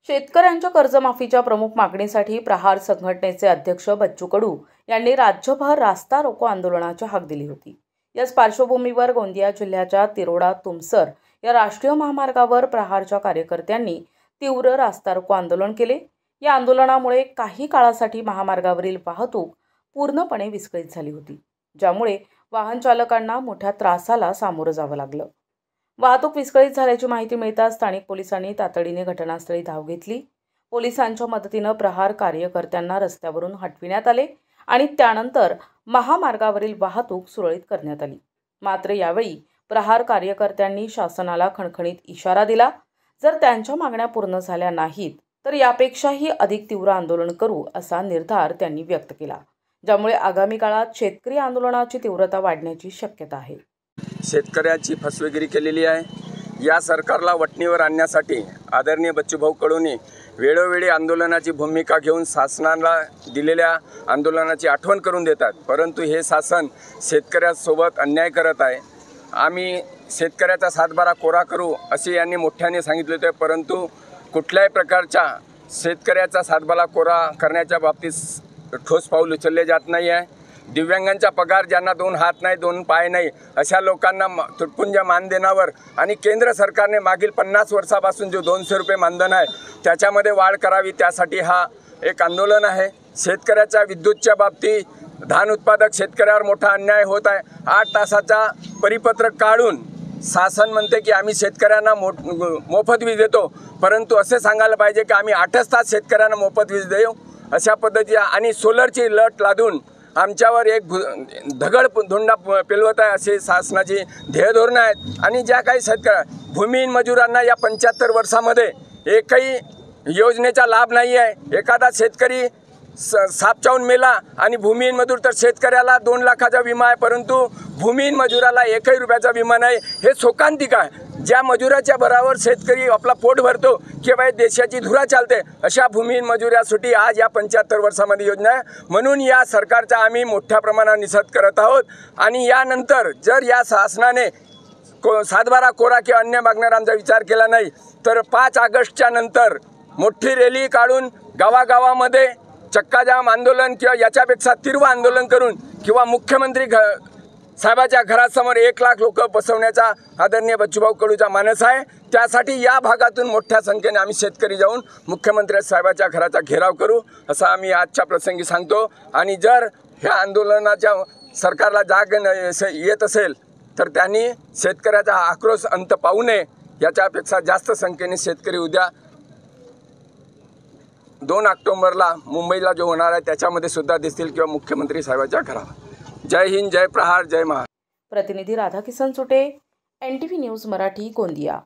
शेतकऱ्यांच्या कर्जमाफीच्या प्रमुख मागणीसाठी प्रहार संघटनेचे अध्यक्ष बच्चू कडू यांनी राज्यभर रास्ता रोको आंदोलनाची हाक दिली होती। याच पार्श्वभूमीवर गोंदिया जिल्ह्याच्या तिरोडा तुमसर या राष्ट्रीय महामार्गावर प्रहारच्या कार्यकर्त्यांनी तीव्र रास्ता रोको आंदोलन केले। या आंदोलनामुळे काही काळासाठी महामार्गावरील वाहतूक पूर्णपणे विस्कळीत झाली होती, ज्यामुळे वाहन चालकांना मोठ्या त्रासाला सामोरं जावं लागलं। वाहतूक विस्कळीत झाल्याची माहिती मिळताच स्थानिक पोलिसांनी तातडीने घटनास्थळी धाव घेतली। पोलिसांच्या मदतीने प्रहार कार्यकर्त्यांना रस्त्यावरून हटविण्यात आले आणि त्यानंतर महामार्गावरील वाहतूक सुरळीत करण्यात आली। मात्र यावेळी प्रहार कार्यकर्त्यांनी शासनाला खणखणीत इशारा दिला, जर त्यांच्या मागण्या पूर्ण झाल्या नाहीत तर यापेक्षाही अधिक तीव्र आंदोलन करू असा निर्धार त्यांनी व्यक्त केला, ज्यामुळे आगामी काळात शेतकरी आंदोलनाची तीव्रता वाढण्याची शक्यता आहे। शेतकऱ्याची फसवेगिरी केलेली आहे। या सरकारला वटणीवर आणण्यासाठी आदरणीय बच्चूभाऊ कडूंनी वेळोवेळी आंदोलनाची भूमिका घेऊन शासनाला दिलेल्या आंदोलनाची आठवण करून देतात, परंतु हे शासन शेतकऱ्यासोबत अन्याय करत आहे। आम्ही शेतकऱ्याचा सातबारा कोरा करू असे यांनी मोठ्याने सांगितले होते, परंतु कुठल्याही प्रकारच्या शेतकऱ्याचा सातबारा कोरा करण्याच्या बाबतीत ठोस पाऊल उचलले जात नाही आहे। दिव्यांगांचा पगार, ज्यांना 2 हात नाही 2 पाय नाही अशा लोकांना तुटपुंज मानधनावर आणि केंद्र सरकारने मागील 50 वर्षापासून जो 200 रुपये मानधन आहे त्याच्यामध्ये वाढ करावी, त्यासाठी हा एक आंदोलन आहे। शेतकऱ्याच्या विद्युतच्या बाबतीत धान उत्पादक शेतकऱ्यावर मोठा अन्याय होत आहे। 8 तासाचा परिपत्रक काढून शासन म्हणते की आम्ही शेतकऱ्यांना मोफत वीज देतो, परंतु असे सांगायला पाहिजे की आम्ही 8च तास शेतकऱ्यांना मोफत वीज देऊ अशा पद्धतीने आणि सोलरची लट लादून आमच्यावर एक धगड धुंडा पेलवत आहे असे शासनाची ध्येयधोरणं आहेत। आणि ज्या काही भूमिहीन मजुरांना या 75 वर्षामध्ये एकही योजनेचा लाभ नाही आहे। एखादा शेतकरी साप चावून मेला आणि भूमिहीन मजूर, तर शेतकऱ्याला 2 लाखाचा विमा आहे, परंतु भूमिहीन मजुराला 1 रुपयाचा विमा नाही। हे शोकांतिक आहे। ज्या मजुराच्या बराबर शेतकरी आपला पोट भरतो किंवा देशाची धुरा चालते, अशा भूमिहीन मजुरासाठी आज या 75 वर्षामध्ये योजना आहे। म्हणून या सरकारचा आम्ही मोठ्या प्रमाणात निषेध करत आहोत। आणि यानंतर जर या शासनाने सातबारा कोरा किंवा अन्य मागण्यावर आमचा विचार केला नाही तर 5 ऑगस्टच्या नंतर मोठी रॅली काढून गावागावामध्ये चक्काजाम आंदोलन किंवा याच्यापेक्षा तीव्र आंदोलन करून किंवा मुख्यमंत्री साहेबाच्या घरासमोर 1 लाख लोक बसवण्याचा आदरणीय बच्चूभाऊ कडूचा मानस आहे। त्यासाठी या भागातून मोठ्या संख्येने आम्ही शेतकरी जाऊन मुख्यमंत्री साहेबाच्या घराचा घेराव करू असं आम्ही आजच्या प्रसंगी सांगतो। आणि जर ह्या आंदोलनाच्या सरकारला जाग येत असेल तर त्यांनी शेतकऱ्याचा आक्रोश अंत पाहू नये। याच्यापेक्षा जास्त संख्येने शेतकरी उद्या 2 ऑक्टोबरला मुंबईला जो होणार आहे त्याच्यामध्ये सुद्धा दिसतील किंवा मुख्यमंत्री साहेबाच्या घरावर। जय हिंद, जय प्रहार, जय महाराष्ट्र। प्रतिनिधी राधाकिशन सुटे, NTV न्यूज मराठी, गोंदिया।